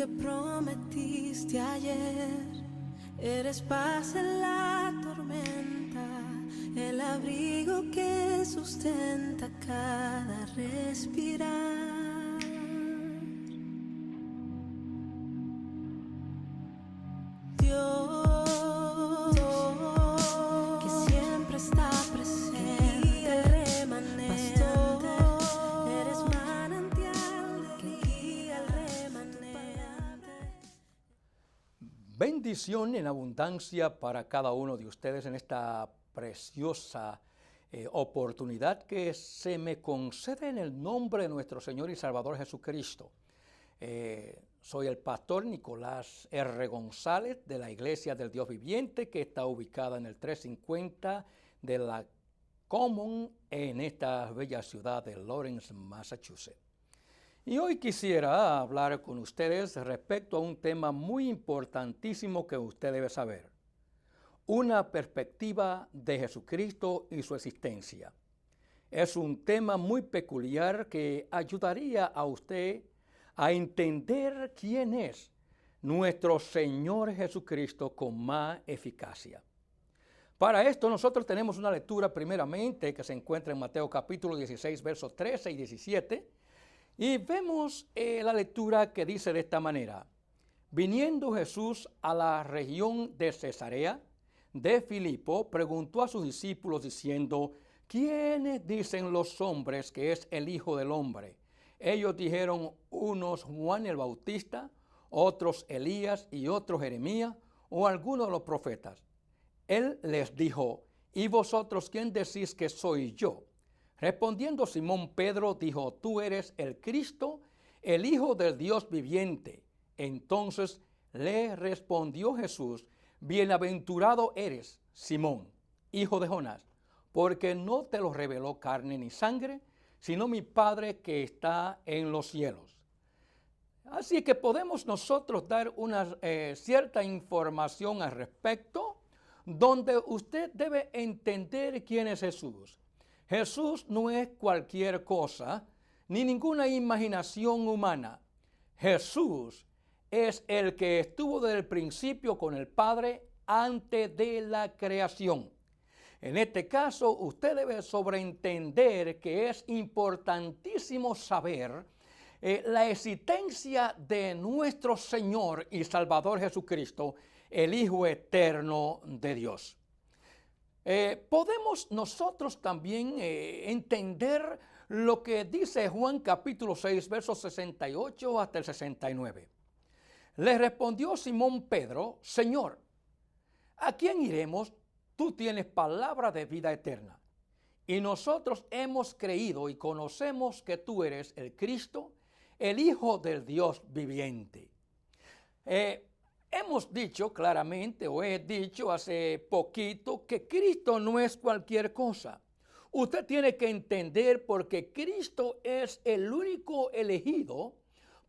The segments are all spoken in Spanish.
que prometiste ayer, eres paz en la tormenta, el abrigo que sustenta cada respirar. Dios, que siempre está presente, remanente, eres manantial que guía al remanente. Bendición en abundancia para cada uno de ustedes en esta preciosa oportunidad que se me concede en el nombre de nuestro Señor y Salvador Jesucristo. Soy el pastor Nicolás R. González de la Iglesia del Dios Viviente, que está ubicada en el 350 de la Common en esta bella ciudad de Lawrence, Massachusetts. Y hoy quisiera hablar con ustedes respecto a un tema muy importantísimo que usted debe saber. Una perspectiva de Jesucristo y su existencia. Es un tema muy peculiar que ayudaría a usted a entender quién es nuestro Señor Jesucristo con más eficacia. Para esto nosotros tenemos una lectura primeramente que se encuentra en Mateo capítulo 16, versos 13 y 17, y vemos la lectura que dice de esta manera: Viniendo Jesús a la región de Cesarea de Filipo, preguntó a sus discípulos diciendo: ¿Quiénes dicen los hombres que es el Hijo del Hombre? Ellos dijeron, unos Juan el Bautista, otros Elías y otros Jeremías o algunos de los profetas. Él les dijo: ¿Y vosotros quién decís que soy yo? Respondiendo Simón Pedro dijo: Tú eres el Cristo, el Hijo del Dios viviente. Entonces le respondió Jesús: Bienaventurado eres, Simón, hijo de Jonás, porque no te lo reveló carne ni sangre, sino mi Padre que está en los cielos. Así que podemos nosotros dar una cierta información al respecto, donde usted debe entender quién es Jesús. Jesús no es cualquier cosa, ni ninguna imaginación humana. Jesús es el que estuvo desde el principio con el Padre antes de la creación. En este caso, usted debe sobreentender que es importantísimo saber la existencia de nuestro Señor y Salvador Jesucristo, el Hijo eterno de Dios. Podemos nosotros también entender lo que dice Juan capítulo 6, versos 68 hasta el 69. Le respondió Simón Pedro: Señor, ¿a quién iremos? Tú tienes palabra de vida eterna. Y nosotros hemos creído y conocemos que tú eres el Cristo, el Hijo del Dios viviente. Hemos dicho claramente, o he dicho hace poquito, que Cristo no es cualquier cosa. Usted tiene que entender porque Cristo es el único elegido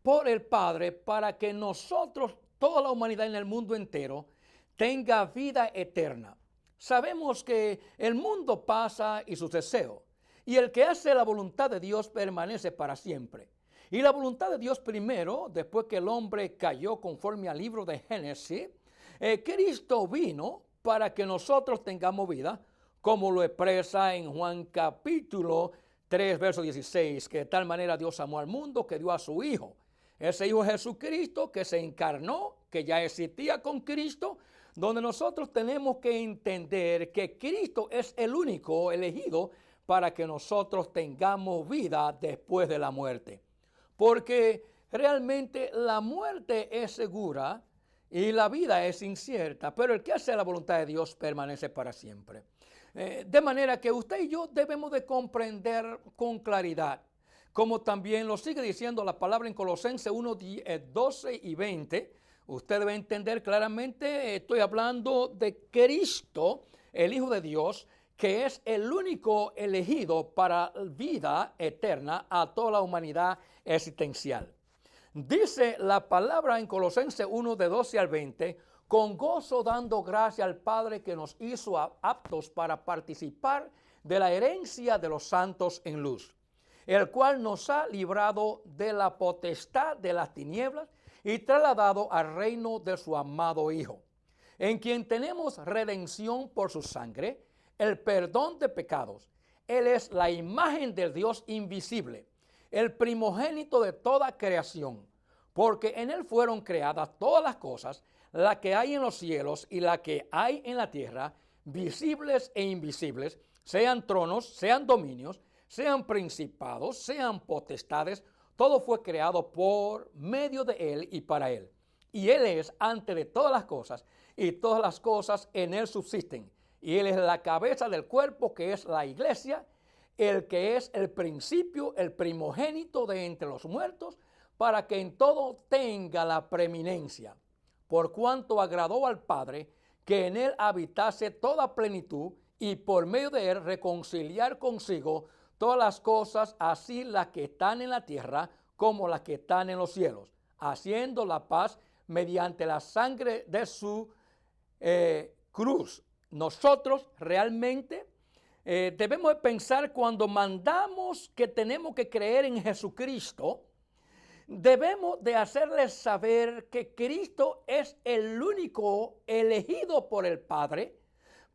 por el Padre para que nosotros, toda la humanidad en el mundo entero, tenga vida eterna. Sabemos que el mundo pasa y sus deseos, y el que hace la voluntad de Dios permanece para siempre. Y la voluntad de Dios primero, después que el hombre cayó conforme al libro de Génesis, Cristo vino para que nosotros tengamos vida, como lo expresa en Juan capítulo 3, verso 16, que de tal manera Dios amó al mundo que dio a su Hijo. Ese Hijo es Jesucristo que se encarnó, que ya existía con Cristo, donde nosotros tenemos que entender que Cristo es el único elegido para que nosotros tengamos vida después de la muerte. Porque realmente la muerte es segura y la vida es incierta, pero el que hace la voluntad de Dios permanece para siempre. De manera que usted y yo debemos de comprender con claridad, como también lo sigue diciendo la palabra en Colosenses 1, 12 y 20, usted debe entender claramente, estoy hablando de Cristo, el Hijo de Dios, que es el único elegido para vida eterna a toda la humanidad existencial. Dice la palabra en Colosenses 1, de 12 al 20, con gozo dando gracia al Padre que nos hizo aptos para participar de la herencia de los santos en luz, el cual nos ha librado de la potestad de las tinieblas y trasladado al reino de su amado Hijo, en quien tenemos redención por su sangre, el perdón de pecados. Él es la imagen del Dios invisible, el primogénito de toda creación, porque en Él fueron creadas todas las cosas, la que hay en los cielos y la que hay en la tierra, visibles e invisibles, sean tronos, sean dominios, sean principados, sean potestades, todo fue creado por medio de Él y para Él. Y Él es antes de todas las cosas, y todas las cosas en Él subsisten. Y Él es la cabeza del cuerpo, que es la iglesia, el que es el principio, el primogénito de entre los muertos, para que en todo tenga la preeminencia, por cuanto agradó al Padre que en Él habitase toda plenitud, y por medio de Él reconciliar consigo todas las cosas, así las que están en la tierra como las que están en los cielos, haciendo la paz mediante la sangre de su cruz. Nosotros realmente debemos de pensar, cuando mandamos que tenemos que creer en Jesucristo, debemos de hacerles saber que Cristo es el único elegido por el Padre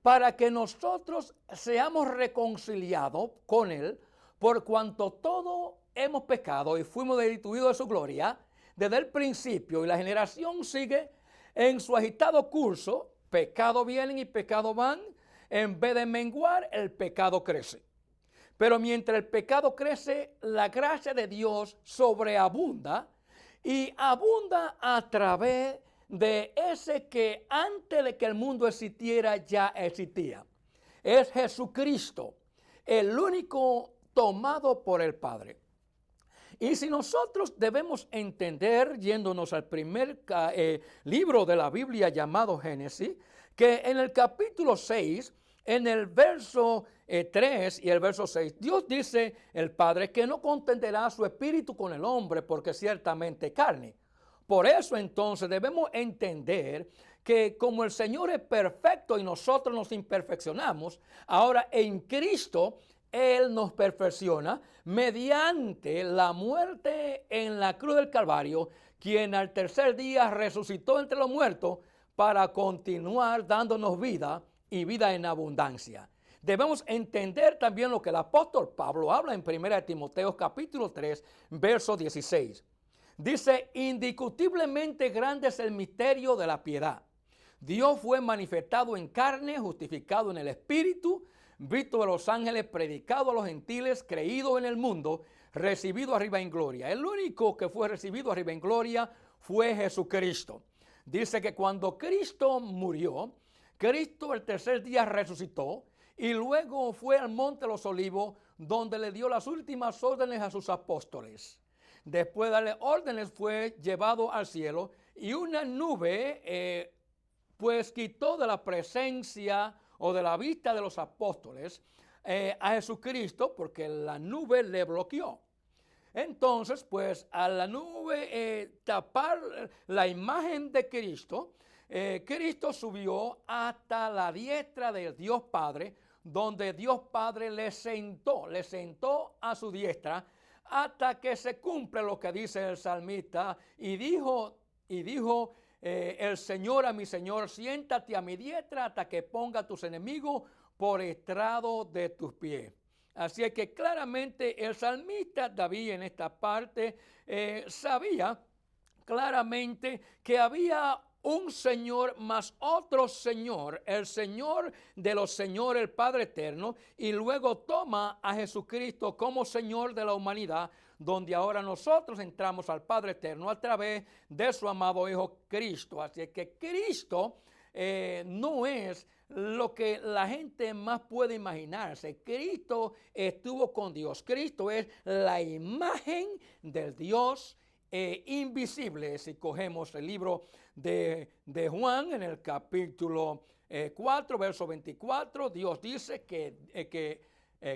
para que nosotros seamos reconciliados con Él, por cuanto todos hemos pecado y fuimos destituidos de su gloria desde el principio, y la generación sigue en su agitado curso. Pecado vienen y pecado van. En vez de menguar, el pecado crece. Pero mientras el pecado crece, la gracia de Dios sobreabunda, y abunda a través de ese que antes de que el mundo existiera ya existía. Es Jesucristo, el único tomado por el Padre. Y si nosotros debemos entender, yéndonos al primer libro de la Biblia llamado Génesis, que en el capítulo 6, en el verso 3 y el verso 6, Dios dice, el Padre, que no contenderá su espíritu con el hombre, porque ciertamente carne. Por eso entonces debemos entender que como el Señor es perfecto y nosotros nos imperfeccionamos, ahora en Cristo Él nos perfecciona mediante la muerte en la cruz del Calvario, quien al tercer día resucitó entre los muertos para continuar dándonos vida y vida en abundancia. Debemos entender también lo que el apóstol Pablo habla en 1 Timoteo capítulo 3, verso 16. Dice, indiscutiblemente grande es el misterio de la piedad. Dios fue manifestado en carne, justificado en el Espíritu, visto de los ángeles, predicado a los gentiles, creído en el mundo, recibido arriba en gloria. El único que fue recibido arriba en gloria fue Jesucristo. Dice que cuando Cristo murió, Cristo el tercer día resucitó y luego fue al monte de los Olivos, donde le dio las últimas órdenes a sus apóstoles. Después de darle órdenes, fue llevado al cielo, y una nube pues quitó de la presencia o de la vista de los apóstoles a Jesucristo, porque la nube le bloqueó. Entonces, pues a la nube tapar la imagen de Cristo, Cristo subió hasta la diestra del Dios Padre, donde Dios Padre le sentó a su diestra, hasta que se cumple lo que dice el salmista, y dijo el Señor a mi Señor, siéntate a mi diestra hasta que ponga a tus enemigos por estrado de tus pies. Así es que claramente el salmista David en esta parte sabía claramente que había un Señor más otro Señor, el Señor de los señores, el Padre eterno, y luego toma a Jesucristo como Señor de la humanidad, donde ahora nosotros entramos al Padre eterno a través de su amado Hijo Cristo. Así es que Cristo no es lo que la gente más puede imaginarse. Cristo estuvo con Dios. Cristo es la imagen del Dios invisible. Si cogemos el libro de Juan en el capítulo 4, verso 24, Dios dice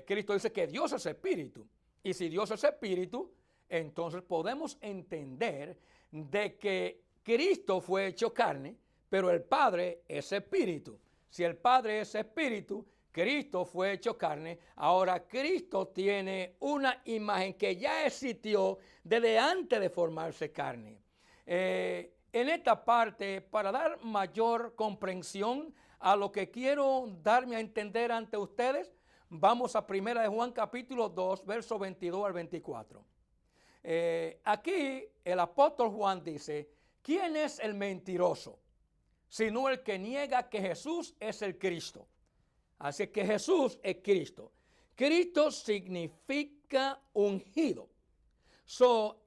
Cristo dice que Dios es espíritu. Y si Dios es espíritu, entonces podemos entender de que Cristo fue hecho carne, pero el Padre es espíritu. Si el Padre es espíritu, Cristo fue hecho carne. Ahora Cristo tiene una imagen que ya existió desde antes de formarse carne. En esta parte, para dar mayor comprensión a lo que quiero darme a entender ante ustedes, vamos a 1 de Juan capítulo 2, verso 22 al 24. Aquí el apóstol Juan dice, ¿quién es el mentiroso? Sino el que niega que Jesús es el Cristo. Así que Jesús es Cristo. Cristo significa ungido.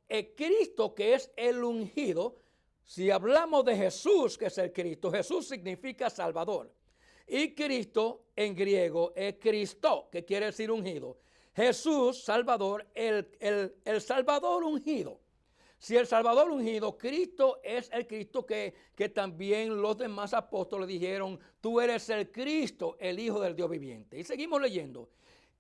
El Cristo que es el ungido, si hablamos de Jesús que es el Cristo, Jesús significa Salvador. Y Cristo en griego es Cristo, que quiere decir ungido. Jesús, Salvador, el Salvador ungido. Si el Salvador ungido, Cristo es el Cristo que también los demás apóstoles dijeron, tú eres el Cristo, el Hijo del Dios viviente. Y seguimos leyendo.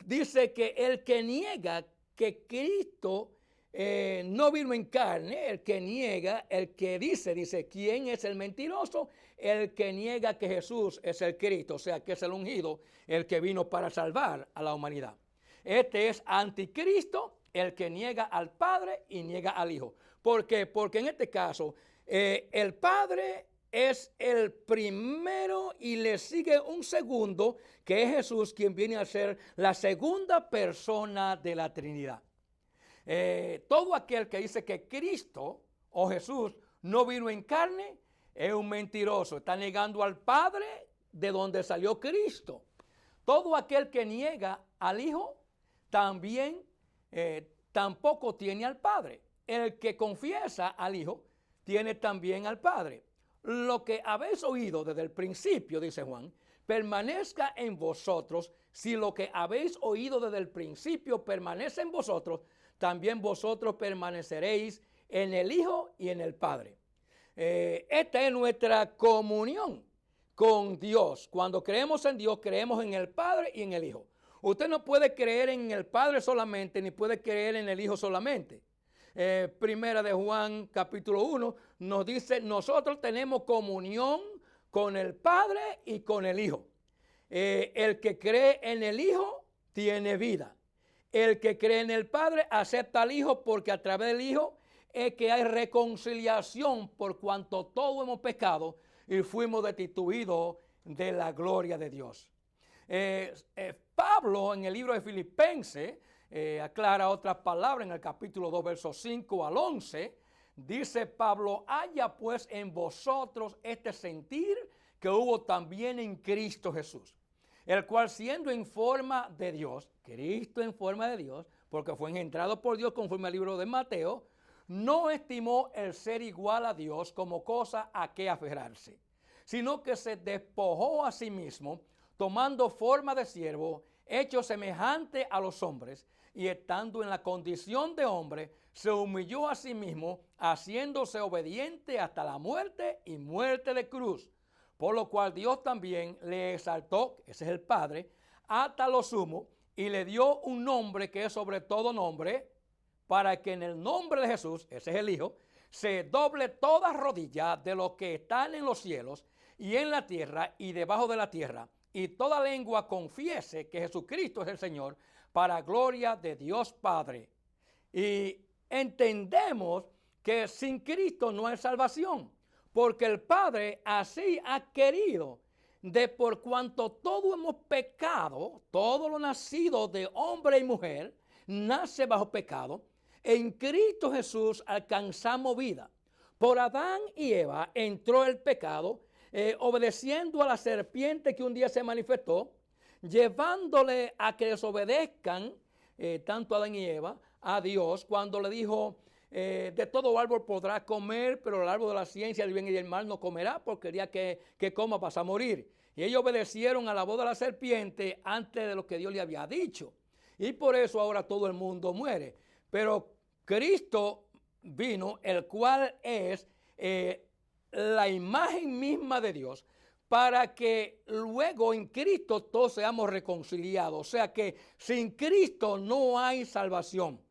Dice que el que niega que Cristo no vino en carne, el que niega, el que dice, ¿quién es el mentiroso? El que niega que Jesús es el Cristo, o sea, que es el ungido, el que vino para salvar a la humanidad. Este es anticristo, el que niega al Padre y niega al Hijo. ¿Por qué? Porque en este caso, el Padre es el primero y le sigue un segundo, que es Jesús, quien viene a ser la segunda persona de la Trinidad. Todo aquel que dice que Cristo o Jesús no vino en carne es un mentiroso, está negando al Padre de donde salió Cristo. Todo aquel que niega al Hijo también tampoco tiene al Padre. El que confiesa al Hijo tiene también al Padre. Lo que habéis oído desde el principio, dice Juan, permanezca en vosotros. Si lo que habéis oído desde el principio permanece en vosotros, también vosotros permaneceréis en el Hijo y en el Padre. Esta es nuestra comunión con Dios. Cuando creemos en Dios, creemos en el Padre y en el Hijo. Usted no puede creer en el Padre solamente, ni puede creer en el Hijo solamente. Primera de Juan capítulo 1 nos dice, nosotros tenemos comunión con el Padre y con el Hijo. El que cree en el Hijo tiene vida. El que cree en el Padre acepta al Hijo, porque a través del Hijo es que hay reconciliación, por cuanto todos hemos pecado y fuimos destituidos de la gloria de Dios. Pablo en el libro de Filipenses aclara otras palabras en el capítulo 2, versos 5 al 11. Dice Pablo, haya pues en vosotros este sentir que hubo también en Cristo Jesús, el cual siendo en forma de Dios, Cristo en forma de Dios, porque fue engendrado por Dios conforme al libro de Mateo, no estimó el ser igual a Dios como cosa a que aferrarse, sino que se despojó a sí mismo, tomando forma de siervo, hecho semejante a los hombres, y estando en la condición de hombre, se humilló a sí mismo, haciéndose obediente hasta la muerte y muerte de cruz. Por lo cual Dios también le exaltó, ese es el Padre, hasta lo sumo, y le dio un nombre que es sobre todo nombre, para que en el nombre de Jesús, ese es el Hijo, se doble toda rodilla de los que están en los cielos y en la tierra y debajo de la tierra, y toda lengua confiese que Jesucristo es el Señor, para gloria de Dios Padre. Y entendemos que sin Cristo no hay salvación, porque el Padre así ha querido, de por cuanto todos hemos pecado, todo lo nacido de hombre y mujer nace bajo pecado. En Cristo Jesús alcanzamos vida. Por Adán y Eva entró el pecado, obedeciendo a la serpiente que un día se manifestó, llevándole a que desobedezcan, tanto Adán y Eva, a Dios, cuando le dijo, de todo árbol podrás comer, pero el árbol de la ciencia del bien y del mal no comerá, porque el día que coma vas a morir. Y ellos obedecieron a la voz de la serpiente antes de lo que Dios le había dicho. Y por eso ahora todo el mundo muere. Pero Cristo vino, el cual es la imagen misma de Dios, para que luego en Cristo todos seamos reconciliados. O sea que sin Cristo no hay salvación.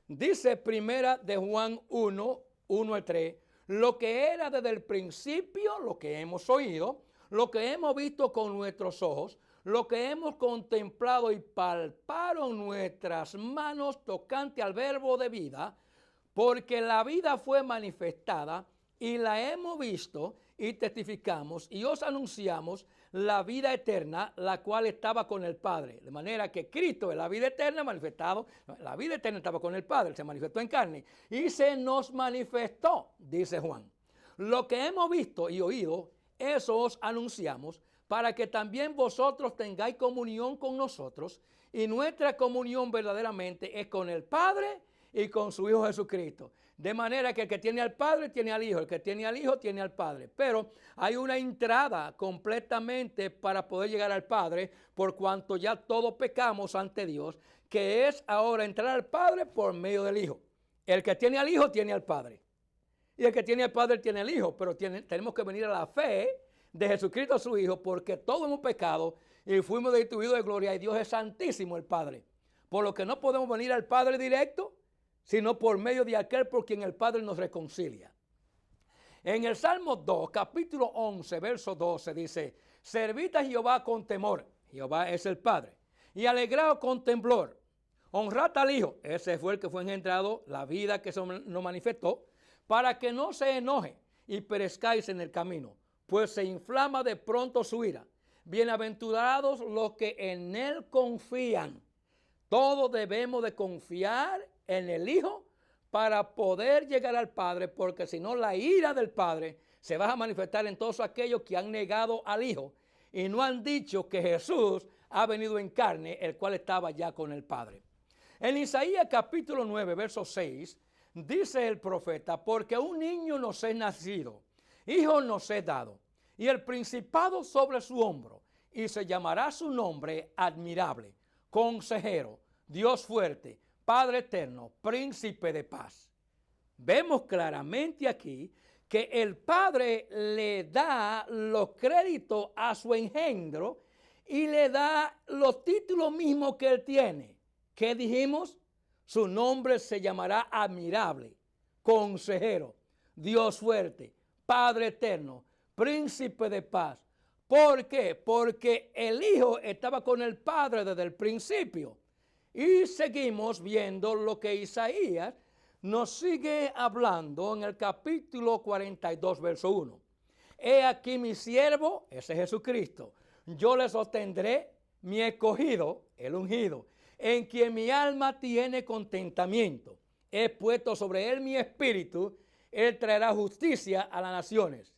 Dice primera de Juan 1, 1 al 3, lo que era desde el principio, lo que hemos oído, lo que hemos visto con nuestros ojos, lo que hemos contemplado y palparon nuestras manos tocante al verbo de vida, porque la vida fue manifestada y la hemos visto y testificamos y os anunciamos la vida eterna, la cual estaba con el Padre. De manera que Cristo es la vida eterna manifestado, la vida eterna estaba con el Padre, se manifestó en carne y se nos manifestó, dice Juan. Lo que hemos visto y oído, eso os anunciamos, para que también vosotros tengáis comunión con nosotros, y nuestra comunión verdaderamente es con el Padre y con su Hijo Jesucristo. De manera que el que tiene al Padre tiene al Hijo, el que tiene al Hijo tiene al Padre. Pero hay una entrada completamente para poder llegar al Padre, por cuanto ya todos pecamos ante Dios, que es ahora entrar al Padre por medio del Hijo. El que tiene al Hijo tiene al Padre. Y el que tiene al Padre tiene al Hijo, pero tenemos que venir a la fe de Jesucristo su Hijo, porque todos hemos pecado y fuimos destituidos de gloria, y Dios es santísimo el Padre. Por lo que no podemos venir al Padre directo, sino por medio de aquel por quien el Padre nos reconcilia. En el Salmo 2, capítulo 11, verso 12, dice: servid a Jehová con temor, Jehová es el Padre, y alegraos con temblor. Honrad al Hijo, ese fue el que fue engendrado, la vida que se nos manifestó, para que no se enoje y perezcáis en el camino, pues se inflama de pronto su ira. Bienaventurados los que en él confían. Todos debemos de confiar en el Hijo para poder llegar al Padre, porque si no, la ira del Padre se va a manifestar en todos aquellos que han negado al Hijo y no han dicho que Jesús ha venido en carne, el cual estaba ya con el Padre. En Isaías capítulo 9, verso 6, dice el profeta: porque un niño nos es nacido, hijo nos es dado, y el principado sobre su hombro, y se llamará su nombre admirable, consejero, Dios fuerte, Padre eterno, príncipe de paz. Vemos claramente aquí que el Padre le da los créditos a su engendro y le da los títulos mismos que él tiene. ¿Qué dijimos? Su nombre se llamará admirable, consejero, Dios fuerte, Padre eterno, príncipe de paz. ¿Por qué? Porque el Hijo estaba con el Padre desde el principio. Y seguimos viendo lo que Isaías nos sigue hablando en el capítulo 42, verso 1. He aquí mi siervo, ese es Jesucristo. Yo le sostendré, mi escogido, el ungido, en quien mi alma tiene contentamiento. He puesto sobre él mi espíritu, él traerá justicia a las naciones.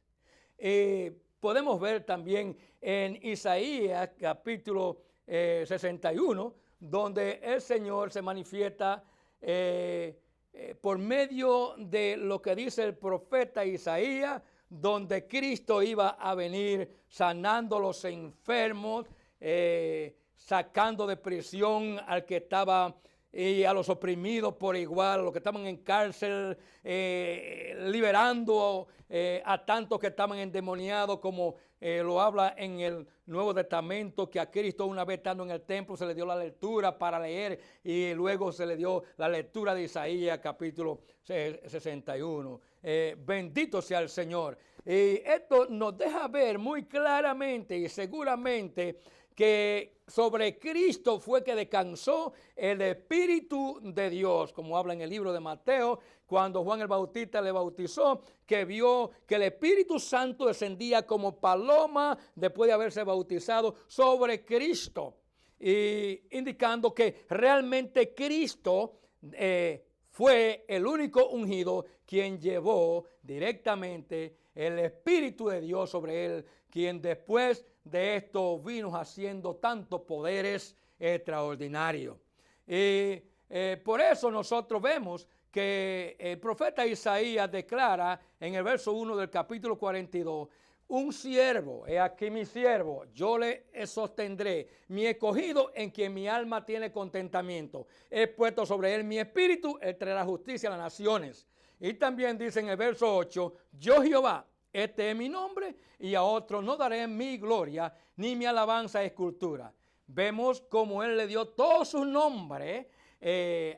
Podemos ver también en Isaías capítulo 61, donde el Señor se manifiesta por medio de lo que dice el profeta Isaías, donde Cristo iba a venir sanando a los enfermos, sacando de prisión al que estaba y a los oprimidos por igual, a los que estaban en cárcel, liberando a tantos que estaban endemoniados, como lo habla en el Nuevo Testamento, que a Cristo una vez estando en el templo se le dio la lectura para leer, y luego se le dio la lectura de Isaías capítulo 61. Bendito sea el Señor. Y esto nos deja ver muy claramente y seguramente que sobre Cristo fue que descansó el Espíritu de Dios, como habla en el libro de Mateo, cuando Juan el Bautista le bautizó, que vio que el Espíritu Santo descendía como paloma después de haberse bautizado sobre Cristo, y indicando que realmente Cristo fue el único ungido quien llevó directamente el Espíritu de Dios sobre él, quien después de esto vino haciendo tantos poderes extraordinarios. Y por eso nosotros vemos que el profeta Isaías declara en el verso 1 del capítulo 42, un siervo, he aquí mi siervo, yo le sostendré, mi escogido en quien mi alma tiene contentamiento. He puesto sobre él mi espíritu, él traerá justicia a las naciones. Y también dice en el verso 8, yo Jehová, este es mi nombre, y a otro no daré mi gloria, ni mi alabanza escultura. Vemos cómo él le dio todo su nombre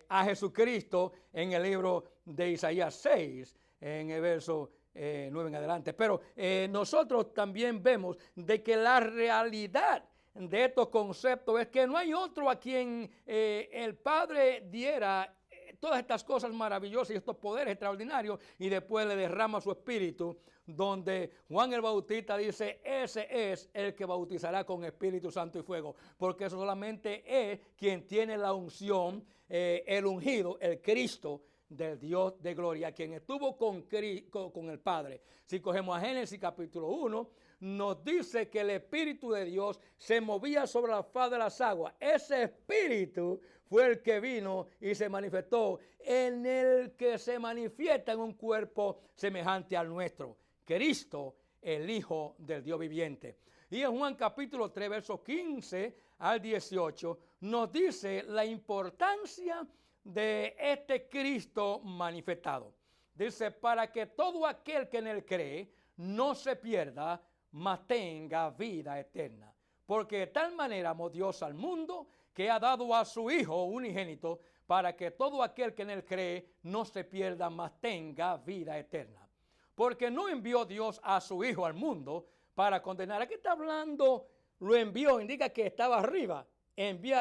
a Jesucristo en el libro de Isaías 6, en el verso 9 en adelante. Pero nosotros también vemos de que la realidad de estos conceptos es que no hay otro a quien el Padre diera todas estas cosas maravillosas y estos poderes extraordinarios, y después le derrama su espíritu, donde Juan el Bautista dice, ese es el que bautizará con Espíritu Santo y fuego, porque eso solamente es quien tiene la unción, el ungido, el Cristo del Dios de gloria, quien estuvo con el Padre. Si cogemos a Génesis capítulo 1, nos dice que el Espíritu de Dios se movía sobre la faz de las aguas. Ese Espíritu fue el que vino y se manifestó, en el que se manifiesta en un cuerpo semejante al nuestro. Cristo, el Hijo del Dios viviente. Y en Juan capítulo 3, versos 15 al 18, nos dice la importancia de este Cristo manifestado. Dice, para que todo aquel que en él cree no se pierda, mas tenga vida eterna. Porque de tal manera amó Dios al mundo, que ha dado a su Hijo unigénito, para que todo aquel que en él cree no se pierda, mas tenga vida eterna. Porque no envió Dios a su Hijo al mundo para condenar. Aquí está hablando, lo envió, indica que estaba arriba.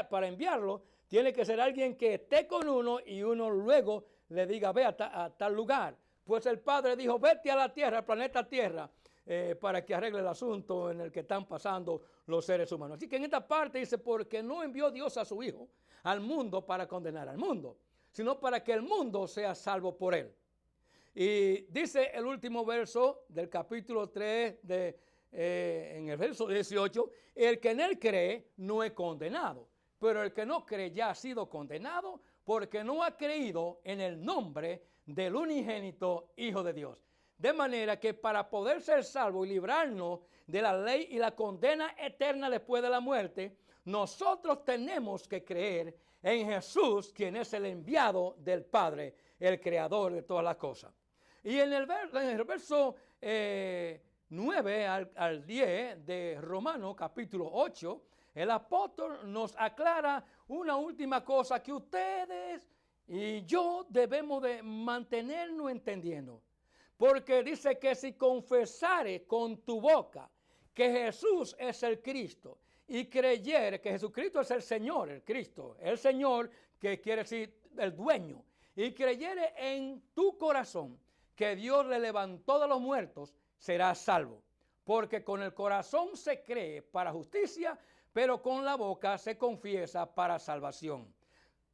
Para enviarlo, tiene que ser alguien que esté con uno y uno luego le diga, ve a tal lugar. Pues el Padre dijo, vete a la tierra, al planeta Tierra, para que arregle el asunto en el que están pasando los seres humanos. Así que en esta parte dice, porque no envió Dios a su Hijo al mundo para condenar al mundo, sino para que el mundo sea salvo por él. Y dice el último verso del capítulo 3, en el verso 18, el que en él cree no es condenado, pero el que no cree ya ha sido condenado porque no ha creído en el nombre del unigénito Hijo de Dios. De manera que para poder ser salvo y librarnos de la ley y la condena eterna después de la muerte, nosotros tenemos que creer en Jesús, quien es el enviado del Padre, el creador de todas las cosas. Y en el verso 9 al 10 de Romanos capítulo 8, el apóstol nos aclara una última cosa que ustedes y yo debemos de mantenernos entendiendo. Porque dice que si confesares con tu boca que Jesús es el Cristo y creyeres que Jesucristo es el Señor, el Cristo, el Señor, que quiere decir el dueño, y creyeres en tu corazón que Dios le levantó de los muertos, serás salvo. Porque con el corazón se cree para justicia, pero con la boca se confiesa para salvación.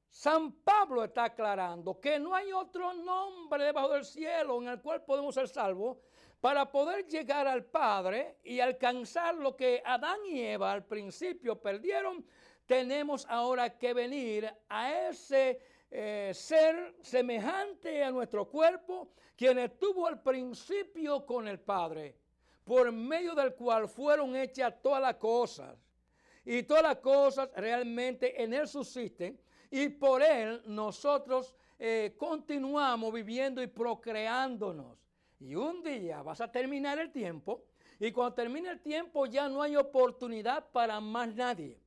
San Pablo está aclarando que no hay otro nombre debajo del cielo en el cual podemos ser salvos para poder llegar al Padre y alcanzar lo que Adán y Eva al principio perdieron. Tenemos ahora que venir a ese ser semejante a nuestro cuerpo, quien estuvo al principio con el Padre, por medio del cual fueron hechas todas las cosas. Y todas las cosas realmente en él subsisten. Y por él nosotros continuamos viviendo y procreándonos. Y un día vas a terminar el tiempo. Y cuando termine el tiempo ya no hay oportunidad para más nadie.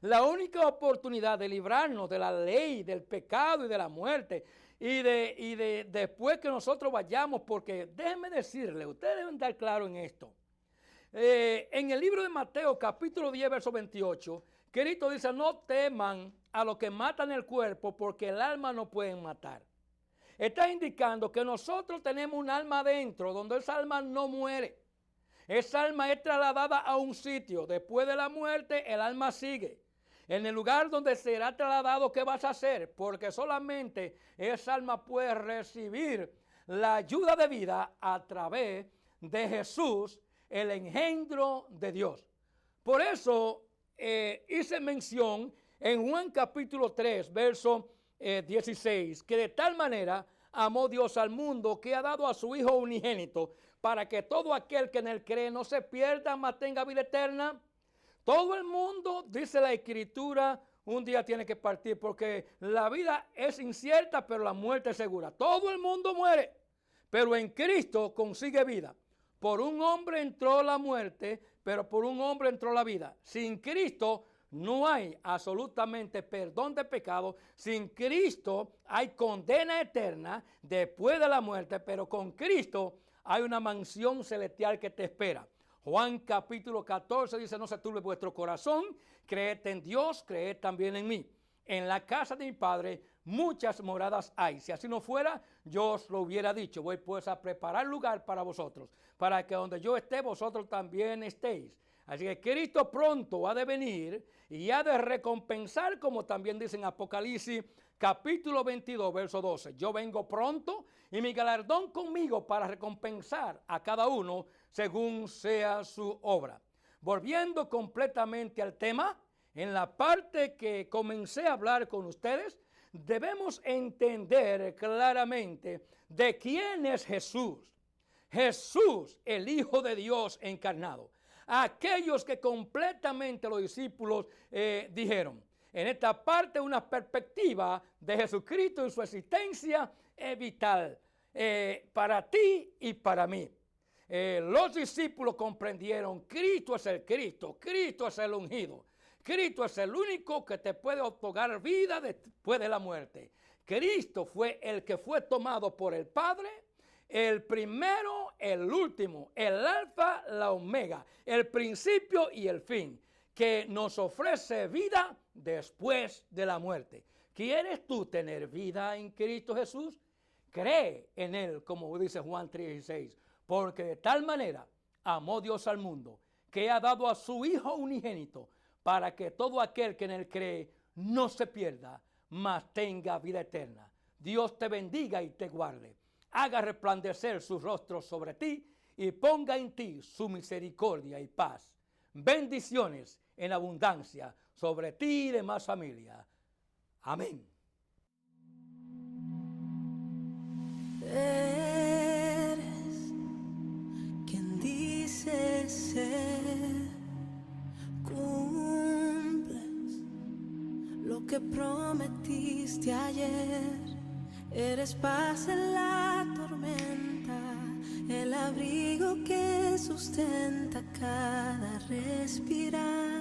La única oportunidad de librarnos de la ley, del pecado y de la muerte. Y después que nosotros vayamos, porque déjenme decirle, ustedes deben estar claros en esto. En el libro de Mateo capítulo 10 verso 28, Cristo dice, no teman a los que matan el cuerpo, porque el alma no pueden matar. Está indicando que nosotros tenemos un alma adentro, donde esa alma no muere. Esa alma es trasladada a un sitio. Después de la muerte, el alma sigue. En el lugar donde será trasladado, ¿qué vas a hacer? Porque solamente esa alma puede recibir la ayuda de vida a través de Jesús, el engendro de Dios. Por eso hice mención en Juan capítulo 3, verso 16, que de tal manera amó Dios al mundo que ha dado a su Hijo unigénito, para que todo aquel que en él cree no se pierda, mas tenga vida eterna. Todo el mundo, dice la Escritura, un día tiene que partir, porque la vida es incierta, pero la muerte es segura. Todo el mundo muere, pero en Cristo consigue vida. Por un hombre entró la muerte, pero por un hombre entró la vida. Sin Cristo no hay absolutamente perdón de pecado. Sin Cristo hay condena eterna después de la muerte, pero con Cristo hay una mansión celestial que te espera. Juan capítulo 14 dice, no se turbe vuestro corazón, creed en Dios, creed también en mí. En la casa de mi Padre muchas moradas hay. Si así no fuera, yo os lo hubiera dicho. Voy pues a preparar lugar para vosotros, para que donde yo esté, vosotros también estéis. Así que Cristo pronto ha de venir y ha de recompensar, como también dice en Apocalipsis capítulo 22, verso 12. Yo vengo pronto y mi galardón conmigo para recompensar a cada uno según sea su obra. Volviendo completamente al tema, en la parte que comencé a hablar con ustedes, debemos entender claramente de quién es Jesús. Jesús, el Hijo de Dios encarnado. Aquellos que completamente los discípulos dijeron, en esta parte una perspectiva de Jesucristo y su existencia es vital para ti y para mí. Los discípulos comprendieron, Cristo es el Cristo, Cristo es el ungido. Cristo es el único que te puede otorgar vida después de la muerte. Cristo fue el que fue tomado por el Padre, el primero, el último, el alfa, la omega, el principio y el fin, que nos ofrece vida después de la muerte. ¿Quieres tú tener vida en Cristo Jesús? Cree en Él, como dice Juan 3:16, porque de tal manera amó Dios al mundo, que ha dado a su Hijo unigénito, para que todo aquel que en Él cree no se pierda, mas tenga vida eterna. Dios te bendiga y te guarde. Haga resplandecer su rostro sobre ti y ponga en ti su misericordia y paz. Bendiciones en abundancia sobre ti y demás familia. Amén. Eres quien dice ser, cumples lo que prometiste ayer. Eres paz en la tormenta, el abrigo que sustenta cada respirar.